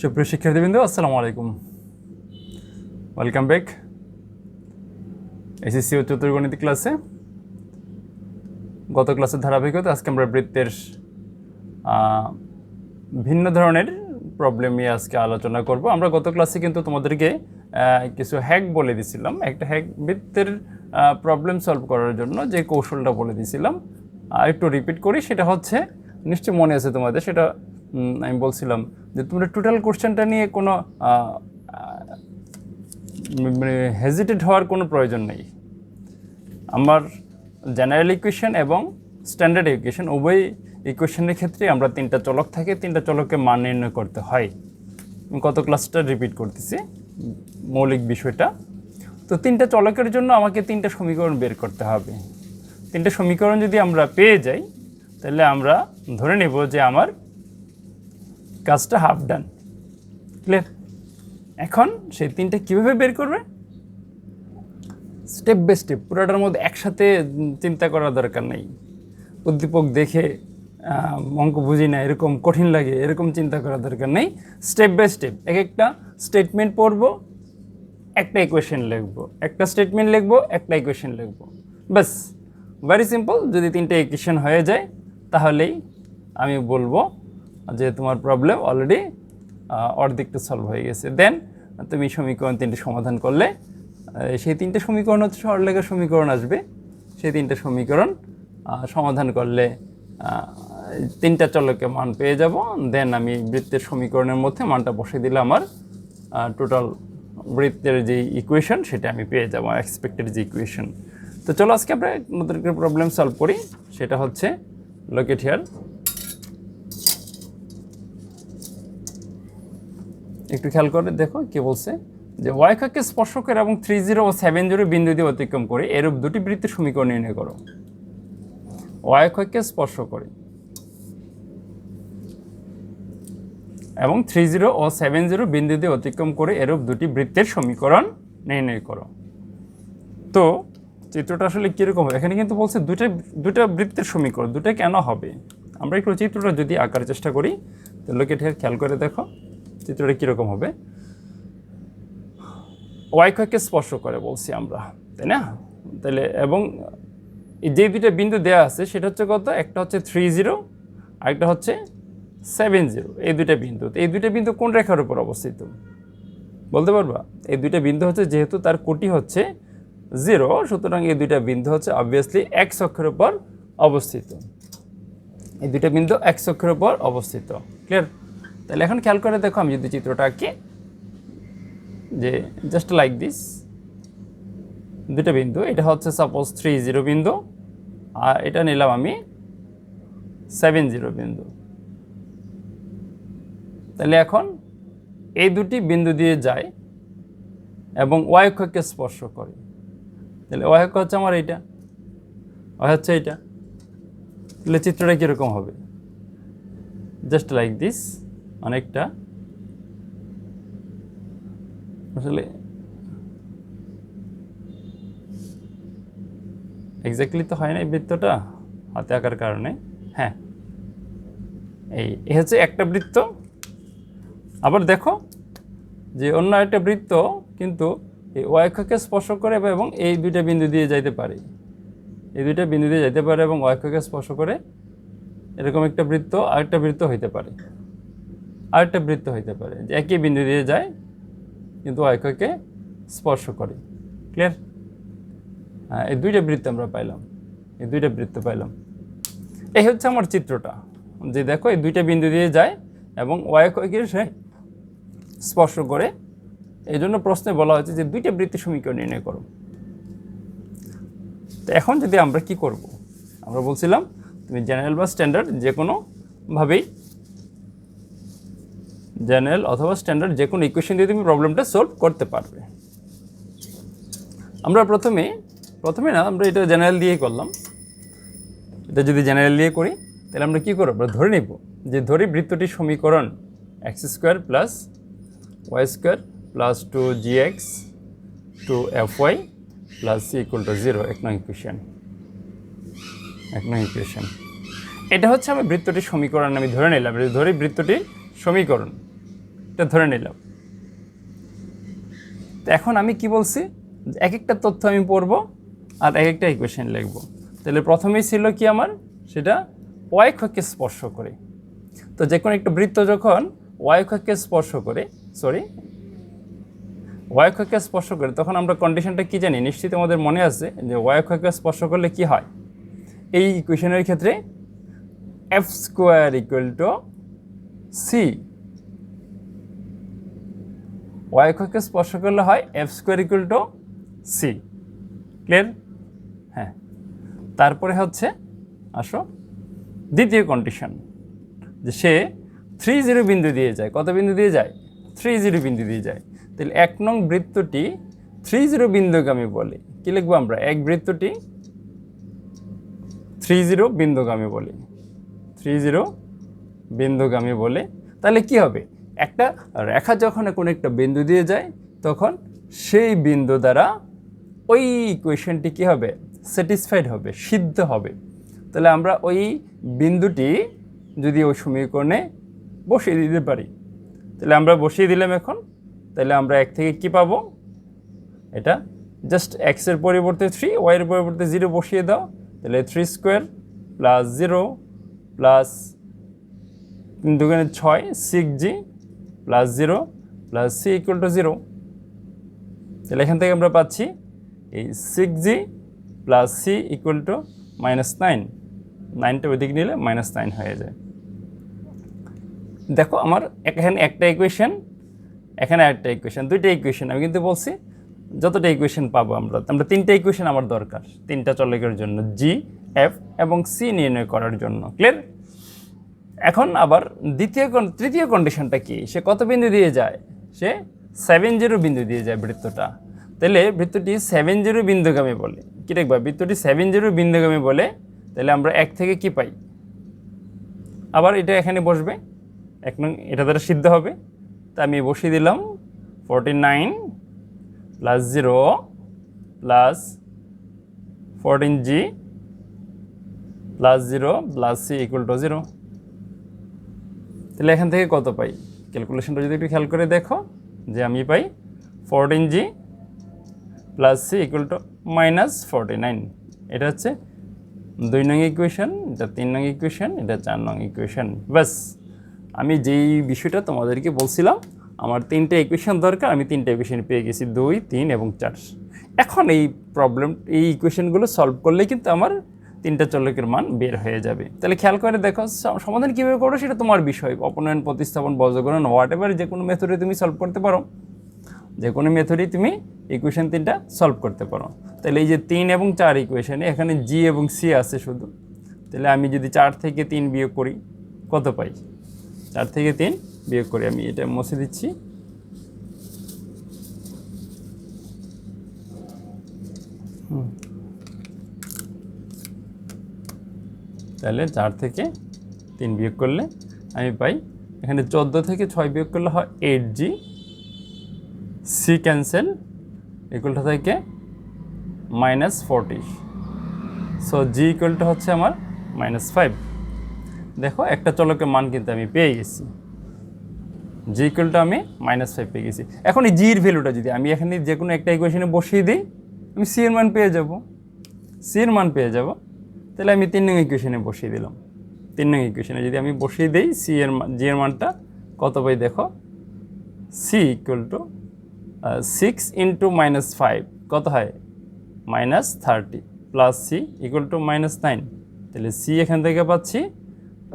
সুপ্রিয় শিক্ষার্থীবৃন্দ, আসসালামু আলাইকুম। ওয়েলকাম ব্যাক এসএসসি ও চতুর্গণিত ক্লাসে। গত ক্লাসের ধারাবাহিকতা আজকে আমরা বৃত্তের ভিন্ন ধরনের প্রবলেম নিয়ে আজকে আলোচনা করব। আমরা গত ক্লাসে কিন্তু তোমাদেরকে কিছু হ্যাক বলে দিয়েছিলাম। একটা হ্যাক বৃত্তের প্রবলেম সলভ করার জন্য যে কৌশলটা বলে দিয়েছিলাম একটু রিপিট করি। সেটা হচ্ছে, নিশ্চয়ই মনে আছে তোমাদের, সেটা আমি বলছিলাম যে তোমরা টোটাল কোশ্চেনটা নিয়ে কোনো মানে হেজিটেট হওয়ার কোনো প্রয়োজন নেই। আমার জেনারেল ইকুয়েশন এবং স্ট্যান্ডার্ড ইকুয়েশন উভয় ইকুয়েশনের ক্ষেত্রে আমরা তিনটা চলক থাকে, তিনটা চলকে মান নির্ণয় করতে হয়। কত ক্লাসটা রিপিট করতেছি মৌলিক বিষয়টা। তো তিনটা চলকের জন্য আমাকে তিনটা সমীকরণ বের করতে হবে। তিনটা সমীকরণ যদি আমরা পেয়ে যাই তাহলে আমরা ধরে নেব যে আমার কাজটা হাফ ডান। ক্লিয়ার? এখন সেই তিনটা কীভাবে বের করবে, স্টেপ বাই স্টেপ, পুরোটার মধ্যে একসাথে চিন্তা করার দরকার নেই। উদ্দীপক দেখে অঙ্ক বুঝি না, এরকম কঠিন লাগে, এরকম চিন্তা করার দরকার নেই। স্টেপ বাই স্টেপ এক একটা স্টেটমেন্ট পড়ব, একটা ইকুয়েশন লিখব, একটা স্টেটমেন্ট লিখব, একটা ইকুয়েশন লিখব, বাস। Very simple. যদি তিনটে ইকুয়েশন হয়ে যায় তাহলেই আমি বলবো যে তোমার প্রবলেম অলরেডি অর্ধেকটা সলভ হয়ে গেছে। দেন তুমি সমীকরণ তিনটে সমাধান করলে সেই তিনটে সমীকরণ হচ্ছে সরলরেখার সমীকরণ আসবে। সেই তিনটে সমীকরণ সমাধান করলে তিনটা চলকে মান পেয়ে যাব। দেন আমি বৃত্তের সমীকরণের মধ্যে মানটা বসে দিলে আমার টোটাল বৃত্তের যে ইকুয়েশন সেটা আমি পেয়ে যাব, এক্সপেক্টেড যে ইকুয়েশন। তো চলো আজকে আমরা নতুন করে প্রবলেম সলভ করি। সেটা হচ্ছে, লুক এট হিয়ার, একটু খেয়াল করে দেখো কি বলছে, যে ওয়াই অক্ষকে স্পর্শকের এবং 30 ও 70 বিন্দু দিয়ে অতিক্রম করে এরূপ দুটি বৃত্তের সমীকরণ নির্ণয় করো। ওয়াই অক্ষকে স্পর্শ করে এবং 30 ও 70 বিন্দু দিয়ে অতিক্রম করে এরূপ দুটি বৃত্তের সমীকরণ নির্ণয় করো। তো চিত্রটা আসলে কীরকম হবে? এখানে কিন্তু বলছে দুটা বৃত্তের সমীকরণ। দুটা কেন হবে? আমরা একটু চিত্রটা যদি আঁকার চেষ্টা করি তাহলে খেয়াল করে দেখো চিত্রটা কীরকম হবে। ওয়াই অক্ষকে স্পর্শ করে বলছি আমরা, তাই না? তাহলে এবং যে দুইটা বিন্দু দেওয়া আছে সেটা হচ্ছে কত? একটা হচ্ছে 30 আর একটা হচ্ছে 70। এই দুইটা বিন্দু, এই দুইটা বিন্দু কোন রেখার উপর অবস্থিত বলতে পারবা? এই দুইটা বিন্দু হচ্ছে, যেহেতু তার কোটি হচ্ছে 0, সুতরাং এই দুইটা বিন্দু হচ্ছে অবভিয়াসলি এক্স অক্ষের উপর অবস্থিত। এই দুইটা বিন্দু এক্স অক্ষের উপর অবস্থিত। ক্লিয়ার? তাহলে এখন খেয়াল করে দেখো, আমি যদি চিত্রটা আঁকি, যে জাস্ট লাইক দিস, দুটো বিন্দু, এটা হচ্ছে সাপোজ 30 বিন্দু আর এটা নিলাম আমি 70 বিন্দু। তাহলে এখন এই দুটি বিন্দু দিয়ে যায় এবং ওয়াই অক্ষকে স্পর্শ করে। তাহলে ওয়াই অক্ষ হচ্ছে আমার এইটা, ওয়াই হচ্ছে এইটা। তাহলে চিত্রটা কীরকম হবে? জাস্ট লাইক দিস, অনেকটা আসলে এক্স্যাক্টলি তো হয় না এই বৃত্তটা হাতে আঁকার কারণে। হ্যাঁ, এই হচ্ছে একটা বৃত্ত। আবার দেখো যে অন্য একটা বৃত্ত কিন্তু এই ওয়াই অক্ষকে স্পর্শ করে এবং এই দুইটা বিন্দু দিয়ে যাইতে পারে, এই দুইটা বিন্দু দিয়ে যাইতে পারে এবং ওয়াই অক্ষকে স্পর্শ করে। এরকম একটা বৃত্ত আরেকটা বৃত্ত হইতে পারে, আরেকটা বৃত্ত হইতে পারে যে একই বিন্দু দিয়ে যায় কিন্তু ওয়াই অক্ষকে স্পর্শ করে। ক্লিয়ার? হ্যাঁ, এই দুইটা বৃত্ত আমরা পাইলাম, এই দুইটা বৃত্ত পাইলাম। এই হচ্ছে আমার চিত্রটা, যে দেখো এই দুইটা বিন্দু দিয়ে যায় এবং ওয়াই অক্ষকে সে স্পর্শ করে। এই জন্য প্রশ্নে বলা হয়েছে যে দুইটা বৃত্তের সমীকরণ নির্ণয় করো। তো এখন যদি আমরা কি করব, আমরা বলছিলাম তুমি জেনারেল বা স্ট্যান্ডার্ড যে কোনোভাবেই, জেনারেল অথবা স্ট্যান্ডার্ড যে কোনো ইকুয়েশন দিয়ে তুমি প্রবলেমটা সলভ করতে পারবে। আমরা প্রথমে না, আমরা এটা জেনারেল দিয়েই করলাম। এটা যদি জেনারেল দিয়ে করি তাহলে আমরা কী করবো? আমরা ধরে নেব যে ধরি বৃত্তটির সমীকরণ x² plus y² plus 2gx 2fy plus c = 0 এক নং ইকুয়েশন। এটা হচ্ছে আমি বৃত্তটির সমীকরণ আমি ধরে নিলাম। ধরি বৃত্তটির সমীকরণ এটা ধরে নিলাম। তো এখন আমি কি বলছি, এক একটা তথ্য আমি পড়ব আর এক একটা ইকুয়েশন লিখব। তাহলে প্রথমেই ছিল কি আমার, সেটা ওয়াই অক্ষকে স্পর্শ করে। তো যে কোনো একটা বৃত্ত যখন ওয়াই অক্ষকে স্পর্শ করে, ওয়াই অক্ষকে স্পর্শ করে, তখন আমরা কন্ডিশনটা কি জানি, নিশ্চিত আমাদের মনে আছে যে ওয়াই অক্ষকে স্পর্শ করলে কি হয়। এই ইকুয়েশনের ক্ষেত্রে F square equal to C, Y অক্ষকে স্পর্শ করলে হয় F square equal to C. Clear? হ্যাঁ। তারপরে হচ্ছে আসো দ্বিতীয় কন্ডিশন, যে সে 3, 0 বিন্দু দিয়ে যায়। কত বিন্দু দিয়ে যায়? 3, 0 বিন্দু দিয়ে যায়। তাহলে 1 নং বৃত্তটি 3, 0 বিন্দুগামী বলে। কি লিখবো আমরা? এক বৃত্তটি 3, 0 বিন্দুগামী বলে, 3, 0 বিন্দুগামী বলে। তাহলে কি হবে, একটা রেখা যখন কোনো একটা বিন্দু দিয়ে যায়, তখন সেই বিন্দু দ্বারা ওই ইকুয়েশনটি কী হবে, স্যাটিসফাইড হবে, সিদ্ধ হবে। তাহলে আমরা ওই বিন্দুটি যদি ওই সমীকরণে বসিয়ে দিতে পারি, তাহলে আমরা বসিয়ে দিলাম এখন। তাহলে আমরা এক থেকে কি পাবো, এটা জাস্ট এক্সের পরিবর্তে 3, ওয়াইয়ের পরিবর্তে 0 বসিয়ে দাও। তাহলে 3 square plus 0 plus 2×6 6g plus 0 plus c equal to 0। তাহলে এখান থেকে আমরা পাচ্ছি এই 6g plus c equal to -9। 9টা ওইদিকে নিলে -9 হয়ে যায়। দেখো আমার এখানে একটা ইকুয়েশন, এখানে একটা ইকুয়েশন, দুইটা ইকুয়েশন। আমি কিন্তু বলছি যতটা ইকুয়েশন পাবো আমরা 3টা ইকুয়েশন আমার দরকার 3টা চলকের জন্য, জি, এফ এবং সি নির্ণয় করার জন্য। ক্লিয়ার? এখন আবার তৃতীয় কন্ডিশনটা কি, সে কত বিন্দু দিয়ে যায়? সে 7, 0 বিন্দু দিয়ে যায় বৃত্তটা। তাহলে বৃত্তটি 7, 0 বিন্দুগামী বলে। কি দেখবা, বৃত্তটি 7, 0 বিন্দুগামী বলে। তাহলে আমরা এক থেকে কি পাই, আবার এটা এখানে বসবে, এটা দ্বারা সিদ্ধ হবে। তা আমি বসিয়ে দিলাম 49 plus 0 plus 14g plus 0 plus c equal to 0। তাহলে এখান থেকে কত পাই, ক্যালকুলেশনটা যদি একটু খেয়াল করে দেখো, যে আমি পাই 14g plus c equal to -49। এটা হচ্ছে 2 নং ইকুয়েশন, এটা 3 নং ইকুয়েশন, এটা 4 নং ইকুয়েশন। বাস, আমি যেই বিষয়টা তোমাদেরকে বলছিলাম, আমার 3টা ইকুয়েশন দরকার, আমি 3টা ইকুয়েশন পেয়ে গেছি, 2, 3 এবং 4। এখন এই ইকুয়েশনগুলো সলভ করলেই কিন্তু আমার 3টা চলকের মান বের হয়ে যাবে। তাহলে খেয়াল করে দেখো, সমাধান কীভাবে করো সেটা তোমার বিষয়। অপনয়ন, প্রতিস্থাপন, বর্গকরণ, হোয়াট এভার, যে কোনো মেথডে তুমি সলভ করতে পারো, যে কোনো মেথডেই তুমি ইকুয়েশন 3টা সলভ করতে পারো। তাহলে এই যে 3 এবং 4 ইকুয়েশনে এখানে জি এবং সি আছে শুধু। তাহলে আমি যদি 4 থেকে 3 বিয়োগ করি, কত পাই? 4 থেকে 3 বিয়োগ করি, আমি এটা মুছে দিচ্ছি। তাহলে 4 থেকে 3 বিয়োগ করলে আমি পাই, এখানে 14 থেকে 6 বিয়োগ করলে হয় 8g, সি ক্যান্সেল, ইকুয়ালটা থেকে -40। সো জি ইকুয়ালটা হচ্ছে আমার -5। দেখো একটা চলকের মান কিন্তু আমি পেয়ে গেছি, জি ইকুয়ালটা আমি -5 পেয়ে গেছি। এখন এই জির ভ্যালুটা যদি আমি এখানে যে কোনো একটা ইকুয়েশনে বসিয়ে দিই, আমি সি এর মান পেয়ে যাব। তাহলে আমি 3 নং ইকুয়েশনে বসিয়ে দিলাম। 3 নং ইকুয়েশনে যদি আমি বসিয়ে দিই জি এর মানটা কত পাই, দেখো সি ইকুয়াল টু 6 × -5 কত হয়, -30 প্লাস সি ইকুয়াল টু -9। তাহলে সি এখান থেকে পাচ্ছি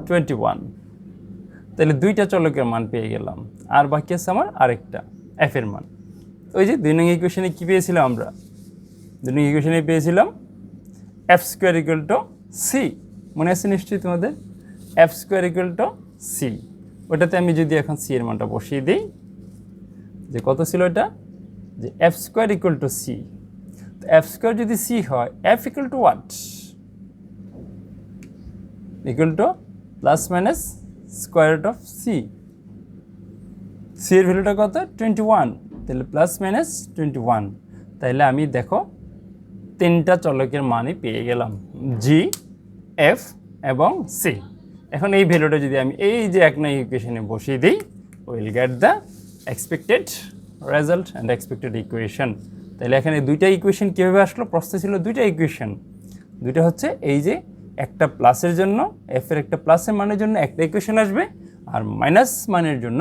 21। তাহলে 2টা চলকের মান পেয়ে গেলাম, আর বাকি আছে আমার আরেকটা এফ এর মান। ওই যে 2 নং ইকুয়েশনে কী পেয়েছিলাম আমরা, 2 নং ইকুয়েশনে পেয়েছিলাম F square equal to C. মনে আছে নিশ্চয়ই তোমাদের, F square equal to C. ওটাতে আমি যদি এখন সি এর মানটা বসিয়ে দিই, যে কত ছিল এটা, যে F square equal to C. তো এফ স্কোয়ার যদি সি হয়, F equal to what, equal to plus minus square root of C. C এর ভ্যালুটা কত, 21। তাহলে প্লাস মাইনাস 21। তাহলে আমি দেখো 3টা চলকের মানই পেয়ে গেলাম, জি, এফ এবং সি। এখন এই ভ্যালুটা যদি আমি এই যে 1 নং ইকুয়েশনে বসিয়ে দিই, will get the expected result and expected equation. তাহলে এখানে দুইটা ইকুয়েশন কীভাবে আসলো? প্রশ্ন ছিল দুইটা ইকুয়েশন, দুইটা হচ্ছে এই যে একটা প্লাসের জন্য এফের একটা প্লাসের মানের জন্য একটা ইকুয়েশন আসবে, আর মাইনাস মানের জন্য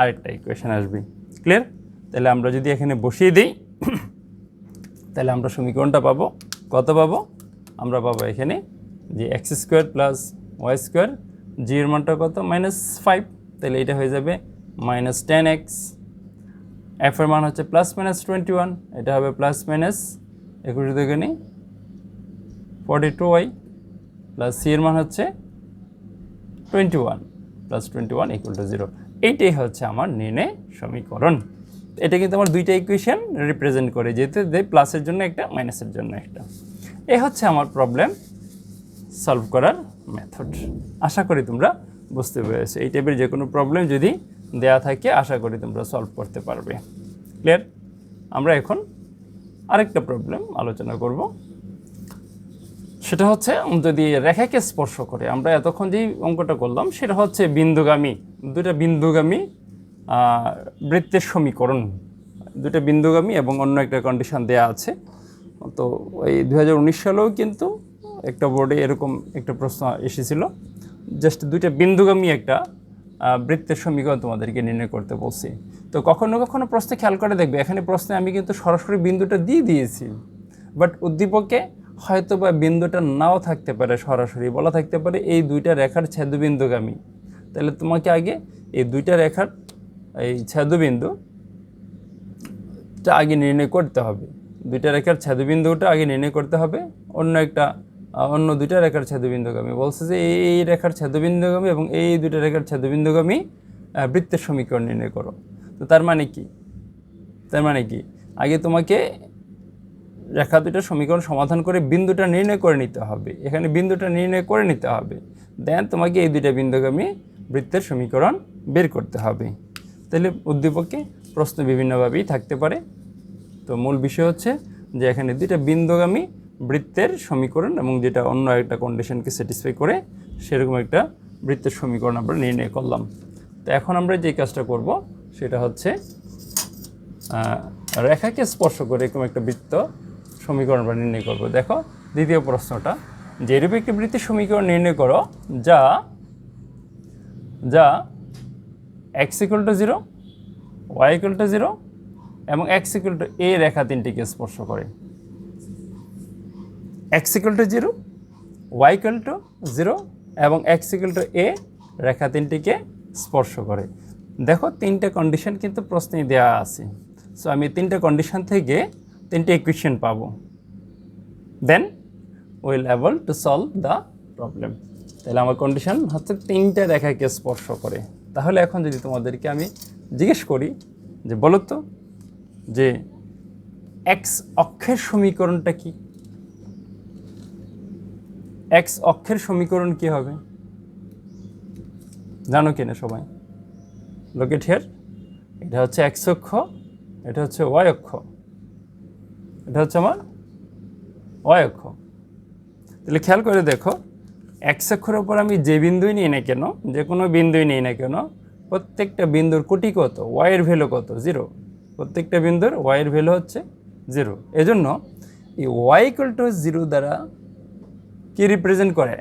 আরেকটা ইকুয়েশন আসবে। ক্লিয়ার? তাহলে আমরা যদি এখানে বসিয়ে দিই তাহলে আমরা সমীকরণটা পাবো, কত পাবো? আমরা পাবো এখানে যে X square plus Y square, G এর মানটা কত? -5, তাহলে এটা হয়ে যাবে -10x, এফ এর মান হচ্ছে +-21, এটা হবে +-21 প্লাস সি এর মান হচ্ছে 21 +21 = 0। এইটাই হচ্ছে আমার নির্ণয় সমীকরণ। এটা কিন্তু আমার দুইটা ইকুয়েশন রিপ্রেজেন্ট করে, যেহেতু প্লাসের জন্য একটা মাইনাসের জন্য একটা। এই হচ্ছে আমার প্রবলেম সলভ করার মেথড। আশা করি তোমরা বুঝতে পেরেছো। এই টাইপের যে কোনো প্রবলেম যদি দেয়া থাকে আশা করি তোমরা সলভ করতে পারবে। ক্লিয়ার? আমরা এখন আরেকটা প্রবলেম আলোচনা করব। সেটা হচ্ছে যদি রেখাকে স্পর্শ করে, আমরা এতক্ষণ যেই অঙ্কটা করলাম সেটা হচ্ছে বিন্দুগামী, দুটা বিন্দুগামী বৃত্তের সমীকরণ, দুটো বিন্দুগামী এবং অন্য একটা কন্ডিশন দেয়া আছে। তো এই 2019 সালেও কিন্তু একটা বোর্ডে এরকম একটা প্রশ্ন এসেছিল, জাস্ট দুইটা বিন্দুগামী একটা বৃত্তের সমীকরণ তোমাদেরকে নির্ণয় করতে বলছি। তো কখনো কখনো প্রশ্নে খেয়াল করে দেখবে, এখানে প্রশ্নে আমি কিন্তু সরাসরি বিন্দুটা দিয়ে দিয়েছি, বাট উদ্দীপকে হয়তো বা বিন্দুটা নাও থাকতে পারে, সরাসরি বলা থাকতে পারে এই দুইটা রেখার ছেদবিন্দুগামী। তাহলে তোমাকে আগে এই দুইটা রেখার এই ছেদবিন্দুটা আগে নির্ণয় করতে হবে, দুইটা রেখার ছেদবিন্দুটা আগে নির্ণয় করতে হবে। অন্য দুইটা রেখার ছেদবিন্দুগামী বলছে যে এই রেখার ছেদবিন্দুগামী এবং এই দুইটা রেখার ছেদবিন্দুগামী বৃত্তের সমীকরণ নির্ণয় করো। তো তার মানে কি আগে তোমাকে রেখা দুইটার সমীকরণ সমাধান করে বিন্দুটা নির্ণয় করে নিতে হবে, এখানে বিন্দুটা নির্ণয় করে নিতে হবে, দেন তোমাকে এই দুইটা বিন্দুগামী বৃত্তের সমীকরণ বের করতে হবে। তাহলে উদ্দীপকে প্রশ্ন বিভিন্নভাবেই থাকতে পারে। তো মূল বিষয় হচ্ছে যে এখানে দুইটা বিন্দুগামী বৃত্তের সমীকরণ এবং যেটা অন্য একটা কন্ডিশনকে স্যাটিসফাই করে সেরকম একটা বৃত্তের সমীকরণ আমরা নির্ণয় করলাম। তো এখন আমরা যে কাজটা করব সেটা হচ্ছে রেখাকে স্পর্শ করে এরকম একটা বৃত্ত সমীকরণ আমরা নির্ণয় করব। দেখো দ্বিতীয় প্রশ্নটা, যে এরূপ একটি বৃত্তের সমীকরণ নির্ণয় করো যা x = 0, y = 0 এবং x = a রেখা তিনটিকে স্পর্শ করে। x = 0, y = 0 এবং x = a রেখা তিনটিকে স্পর্শ করে। দেখো তিনটা কন্ডিশন কিন্তু প্রশ্নে দেওয়া আছে। সো আমি তিনটা কন্ডিশন থেকে তিনটে ইকুয়েশন পাবো, then will able to solve the problem. তাহলে আমার কন্ডিশন হচ্ছে তিনটা রেখাকে স্পর্শ করে। তাহলে এখন যদি তোমাদেরকে আমি জিজ্ঞেস করি যে বলো তো যে এক্স অক্ষের সমীকরণটা কি? এক্স অক্ষের সমীকরণ কি হবে জানো কিনা সবাই? লোক এট হিয়ার, এটা হচ্ছে এক্স অক্ষ, এটা হচ্ছে ওয়াই অক্ষ, এটা হচ্ছে আমার ওয়াই অক্ষ। তাহলে খেয়াল করে দেখো, এক্স অক্ষের ওপর আমি যে বিন্দুই নিই না কেন, যে কোনো বিন্দুই নিই না কেন, প্রত্যেকটা বিন্দুর কোটি কত? ওয়াইয়ের ভ্যালু কত? 0। প্রত্যেকটা বিন্দুর ওয়াইয়ের ভ্যালু হচ্ছে 0। এজন্য এই ওয়াই = 0 দ্বারা কি রিপ্রেজেন্ট করে?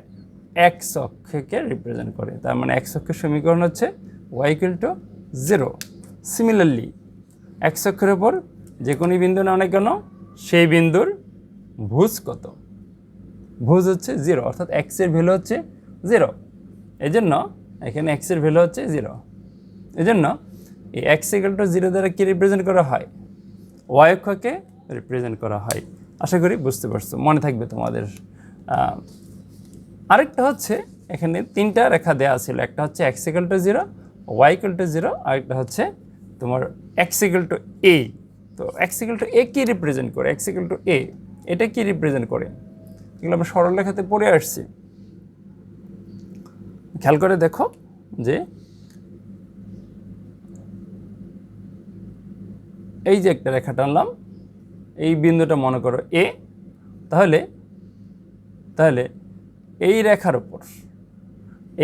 এক্স অক্ষকে রিপ্রেজেন্ট করে। তার মানে এক্স অক্ষের সমীকরণ হচ্ছে ওয়াই = 0। সিমিলারলি এক্স অক্ষের ওপর যে কোনো বিন্দু নাও না কেন, সেই বিন্দুর ভুজ কত? ভুজ হচ্ছে 0, অর্থাৎ এক্স এর ভ্যালু হচ্ছে 0। এজন্য এখানে এক্স এর ভ্যালু হচ্ছে 0। এজন্য এই এক্স = 0 দ্বারা কি রিপ্রেজেন্ট করা হয়? ওয়াই অক্ষকে রিপ্রেজেন্ট করা হয়। আশা করি বুঝতে পারছো, মনে থাকবে তোমাদের। আরেকটা হচ্ছে এখানে তিনটা রেখা দেওয়া ছিল, একটা হচ্ছে এক্স = 0, ওয়াই = 0, আরেকটা হচ্ছে তোমার এক্স = a। তো এক্স = a কি রিপ্রেজেন্ট করে? এক্স = a এটা কি রিপ্রেজেন্ট করে? এগুলো আমরা সরলরেখাতে পড়ে আসছি। খেয়াল করে দেখো যে এই যে একটা রেখা টানলাম, এই বিন্দুটা মনে করো a, তাহলে এই রেখার উপর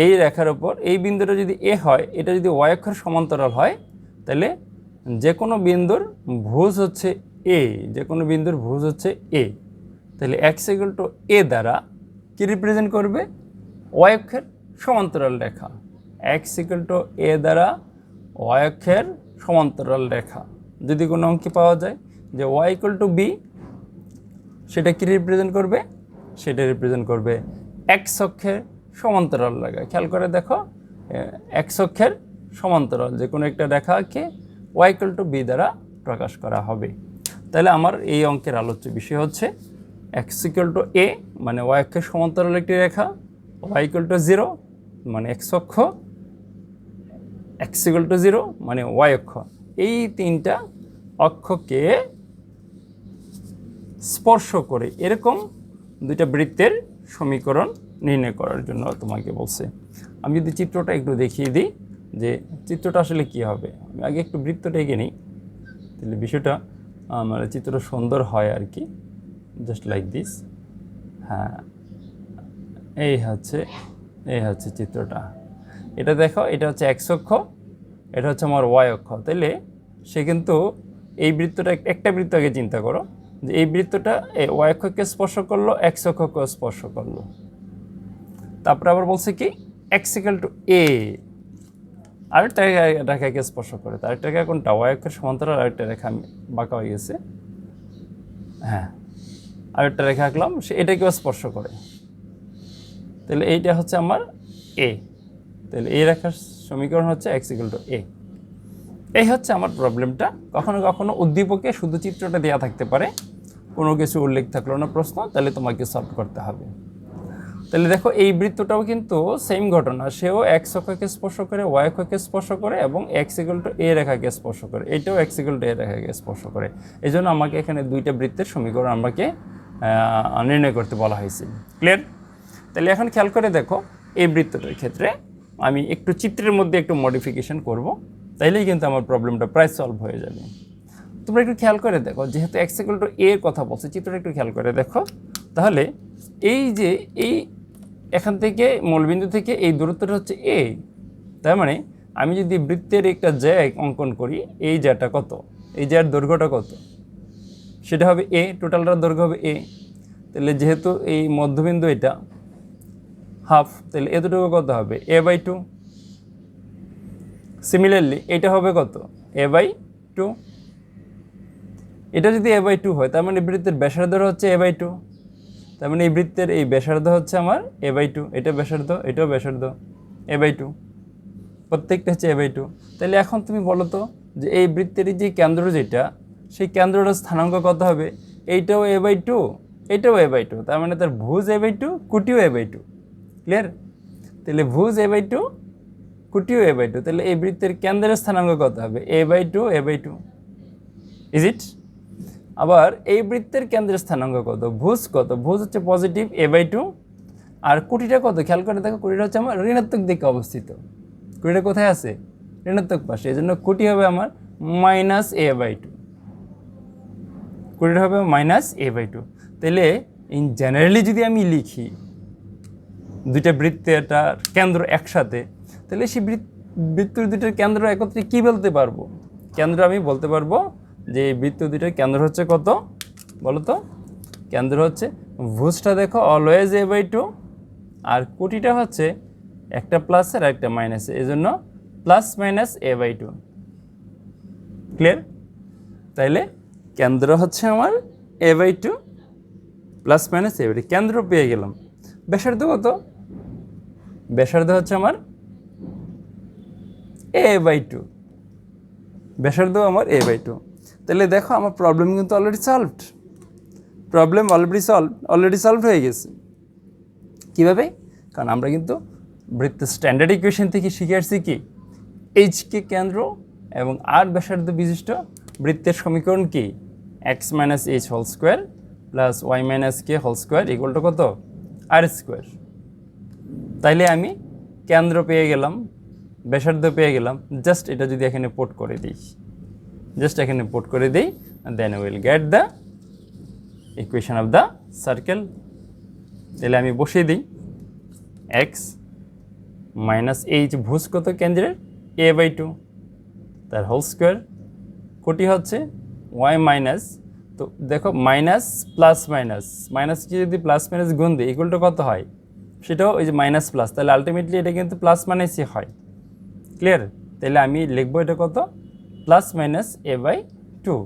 এই রেখার উপর এই বিন্দুটা যদি এ হয়, এটা যদি ওয়াই অক্ষের সমান্তরাল হয়, তাহলে যে কোনো বিন্দুর ভুজ হচ্ছে এ, যে কোনো বিন্দুর ভুজ হচ্ছে এ। তাহলে এক্স ইকুয়াল টু এ দ্বারা কি রিপ্রেজেন্ট করবে? ওয়াই অক্ষের সমান্তরাল রেখা। এক্স ইকুয়াল টু এ দ্বারা ওয়াই অক্ষের সমান্তরাল রেখা। যদি কোনো অঙ্কে পাওয়া যায় যে ওয়াই ইকুয়াল টু বি, সেটা কি রিপ্রেজেন্ট করবে? সেটা রিপ্রেজেন্ট করবে এক্স অক্ষের সমান্তরাল রেখা। খেয়াল করে দেখো, এক্স অক্ষের সমান্তরাল যে কোনো একটা রেখাকে ওয়াই ইকুয়াল টু বি দ্বারা প্রকাশ করা হবে। তাহলে আমার এই অঙ্কের আলোচ্য বিষয় হচ্ছে এক্স ইকুয়াল টু এ মানে ওয়াই অক্ষের সমান্তরাল একটি রেখা, ওয়াই ইকুয়াল টু 0 মানে এক্স অক্ষ, এক্স ইকুয়াল টু 0 মানে ওয়াই অক্ষ। এই তিনটা অক্ষকে স্পর্শ করে এরকম দুইটা বৃত্তের সমীকরণ নির্ণয় করার জন্য তোমাকে বলছে। আমি যদি চিত্রটা একটু দেখিয়ে দিই যে চিত্রটা আসলে কি হবে। আমি আগে একটু বৃত্তটা এঁকে নিই, তাহলে বিষয়টা মানে চিত্রটা সুন্দর হয় আর কি। Just like this. হ্যাঁ, এই হচ্ছে চিত্রটা। এটা দেখো, এটা হচ্ছে এক্স অক্ষ, এটা হচ্ছে আমার ওয়াই অক্ষ। তাহলে সে কিন্তু এই বৃত্তটা, একটা বৃত্ত আগে চিন্তা করো যে এই বৃত্তটা ওয়াই অক্ষকে স্পর্শ করলো, এক্স অক্ষকে স্পর্শ করলো। তারপরে আবার বলছে কি এক্স ইকুয়াল টু এ আরেকটা রেখাকে স্পর্শ করে। আরেকটা রেখা কোনটা? ওয়াই অক্ষের সমান্তরাল আরেকটা রেখা আমি বাঁকা হয়ে গেছে। হ্যাঁ, আরেকটা রেখা আঁকলাম, সে এটাকেও স্পর্শ করে। তাহলে এইটা হচ্ছে আমার এ। তাহলে এই রেখার সমীকরণ হচ্ছে এক্স ইকুয়াল টু এ। এই হচ্ছে আমার প্রবলেমটা। কখনো কখনো উদ্দীপকে শুধু চিত্রটা দেওয়া থাকতে পারে, কোনো কিছু উল্লেখ থাকলো না প্রশ্ন, তাহলে তোমাকে সলভ করতে হবে। তাহলে দেখো এই বৃত্তটাও কিন্তু সেম ঘটনা, সেও এক্স অক্ষকে স্পর্শ করে, ওয়াই অক্ষকে স্পর্শ করে এবং এক্স ইকুয়াল টু এ রেখাকে স্পর্শ করে। এটাও এক্স ইকুয়াল টু এ রেখাকে স্পর্শ করে। এই জন্য আমাকে এখানে দুইটা বৃত্তের সমীকরণ আমাকে নির্ণয় করতে বলা হয়েছে। ক্লিয়ার? তাহলে এখন খেয়াল করে দেখো, এই বৃত্তটার ক্ষেত্রে আমি একটু চিত্রের মধ্যে একটু মডিফিকেশন করব, তাইলেই কিন্তু আমার প্রবলেমটা প্রায় সলভ হয়ে যাবে। তোমরা একটু খেয়াল করে দেখো, যেহেতু এক্স ইকুয়াল টু এর কথা বলছে, চিত্রটা একটু খেয়াল করে দেখো। তাহলে এই যে এই এখান থেকে মূলবিন্দু থেকে এই দূরত্বটা হচ্ছে এ। তার মানে আমি যদি বৃত্তের একটা জ্যা অঙ্কন করি, এই জ্যাটা কত, এই জ্যার দৈর্ঘ্যটা কত, সেটা হবে এ, টোটালটার দৈর্ঘ্য হবে এ। তাহলে যেহেতু এই মধ্যবিন্দু এটা হাফ, তাহলে এতটুকু কত হবে? A by 2। সিমিলারলি এটা হবে কত? এ বাই 2। এটা যদি এ বাই 2 হয়, তার মানে বৃত্তের ব্যাসার্ধ হচ্ছে এ বাই 2। তার মানে এই বৃত্তের এই ব্যাসার্ধ হচ্ছে আমার এ বাই 2। এটা ব্যাসার্ধ, এটাও ব্যাসার্ধ এ বাই 2, প্রত্যেকটা হচ্ছে এ বাই 2। তাহলে এখন তুমি বলো তো যে এই বৃত্তের যে কেন্দ্র যেটা, সেই কেন্দ্রটার স্থানাঙ্ক কত হবে? এইটাও এ বাই 2, এটাও এ বাই 2। তার মানে তার ভুজ এ বাই 2, কুটিও এ বাই 2। ক্লিয়ার? তাহলে ভুজ এ বাই 2, কুটিও এ বাই 2। তাহলে এই বৃত্তের কেন্দ্রের স্থানাঙ্ক কত হবে? A by 2, A by 2। Is it? আবার এই বৃত্তের কেন্দ্রের স্থানাঙ্ক কত? ভুজ কত? ভুজ হচ্ছে পজিটিভ এ বাই 2। আর কুটিটা কত? খেয়াল করে দেখো, কুটিটা হচ্ছে আমার ঋণাত্মক দিকে অবস্থিত। কুটিটা কোথায় আছে? ঋণাত্মক পাশে। এই জন্য কুটি হবে আমার মাইনাস এ বাই 2। কুটিটা হবে মাইনাস এ বাই 2। তাহলে ইন জেনারেলি যদি আমি লিখি দুইটা বৃত্তের কেন্দ্র একসাথে, তাহলে সেই বৃত্ত দুইটার কেন্দ্র একত্রে কী বলতে পারবো? কেন্দ্র আমি বলতে পারবো যে এই বৃত্ত দুইটার কেন্দ্র হচ্ছে কত বলো তো? কেন্দ্র হচ্ছে ভুজটা দেখো অলওয়েজ এ বাই 2, আর কুটিটা হচ্ছে একটা প্লাসের আর একটা মাইনাসে, এই জন্য plus minus A by 2। Clear? তাইলে কেন্দ্র হচ্ছে আমার A by 2 plus minus A by 2। কেন্দ্র পেয়ে গেলাম। ব্যাসার্ধ কত? ব্যাসার্ধ হচ্ছে আমার এ বাই 2। ব্যাসার্ধ আমার এ বাই 2। তাহলে দেখো আমার প্রবলেম কিন্তু already solved. Problem already solve হয়ে গেছে। কীভাবে? কারণ আমরা কিন্তু বৃত্তের স্ট্যান্ডার্ড ইকুয়েশন থেকে শিখে আসছি কি, এইচকে কেন্দ্র এবং আর ব্যাসার্ধ বিশিষ্ট বৃত্তের সমীকরণ কি? X minus H whole square plus Y minus K whole square equal to কত? R square. তাইলে আমি কেন্দ্র পেয়ে গেলাম, ব্যাসার্ধ পেয়ে গেলাম। জাস্ট এটা যদি এখানে পুট করে দিই, then will get the equation of the circle. তাহলে আমি বসিয়ে দিই এক্স মাইনাস এইচ ভুজ কত কেন্দ্রের a/2 তার হোল স্কোয়ার, কোটি হচ্ছে ওয়াই মাইনাস, তো দেখো মাইনাস প্লাস মাইনাস, মাইনাসকে যদি প্লাস মাইনাস গুণ দিই ইকুয়াল টু কত হয়, সেটাও ওই যে মাইনাস প্লাস, তাহলে আলটিমেটলি এটা কিন্তু প্লাস মাইনাসই হয়। ক্লিয়ার? তাহলে আমি লিখবো এটা কত, প্লাস মাইনাস a/2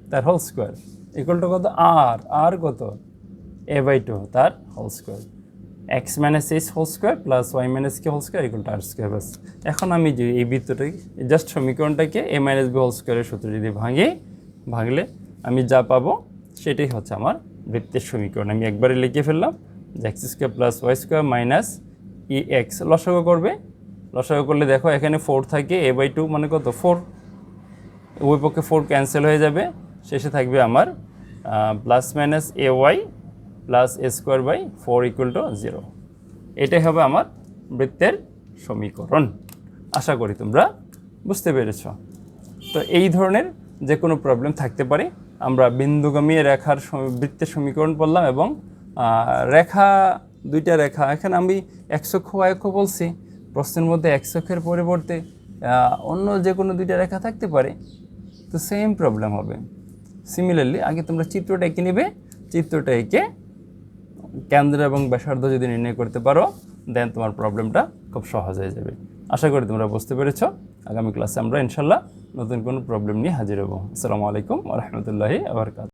তার হোল স্কোয়ার ইকুয়াল টু কত, আর কত a/2 তার whole square, X minus H whole square plus Y minus K whole square equal to R square. বাস এখন আমি যে এই বৃত্তটাকে জাস্ট সমীকরণটাকে a মাইনাস বি হোল স্কোয়ারের সূত্র যদি ভাঙলে আমি যা পাবো সেটাই হচ্ছে আমার বৃত্তের সমীকরণ। আমি একবারে লিখে ফেললাম যে X square plus Y square minus E X, লসাগু করবে, লসাগু করলে দেখো এখানে 4 থাকে, a/2 মানে কত 4, ওই পক্ষে 4 ক্যান্সেল হয়ে যাবে, শেষে থাকবে আমার plus minus A Y plus A square by 4 equal to 0। এটাই হবে আমার বৃত্তের সমীকরণ। আশা করি তোমরা বুঝতে পেরেছ। তো এই ধরনের যে কোনো প্রবলেম থাকতে পারে, আমরা বিন্দুগামী রেখার বৃত্তের সমীকরণ পড়লাম এবং রেখা, দুইটা রেখা, এখানে আমি এক্স অক্ষ ওয়াই অক্ষ বলছি, প্রশ্নের মধ্যে এক্স অক্ষের পরিবর্তে অন্য যে কোনো দুইটা রেখা থাকতে পারে, তো সেম প্রবলেম হবে। সিমিলারলি আগে তোমরা চিত্রটা এঁকে নেবে, চিত্রটা এঁকে কেন্দ্র এবং ব্যাসার্ধ যদি নির্ণয় করতে পারো দেন তোমার প্রবলেমটা খুব সহজ হয়ে যাবে। আশা করি তোমরা বুঝতে পেরেছ। আগামী ক্লাসে আমরা ইনশাল্লাহ নতুন কোনো প্রবলেম নিয়ে হাজির হব। আসসালামু আলাইকুম ওয়া রাহমাতুল্লাহি ওয়া বারাকাতুহু।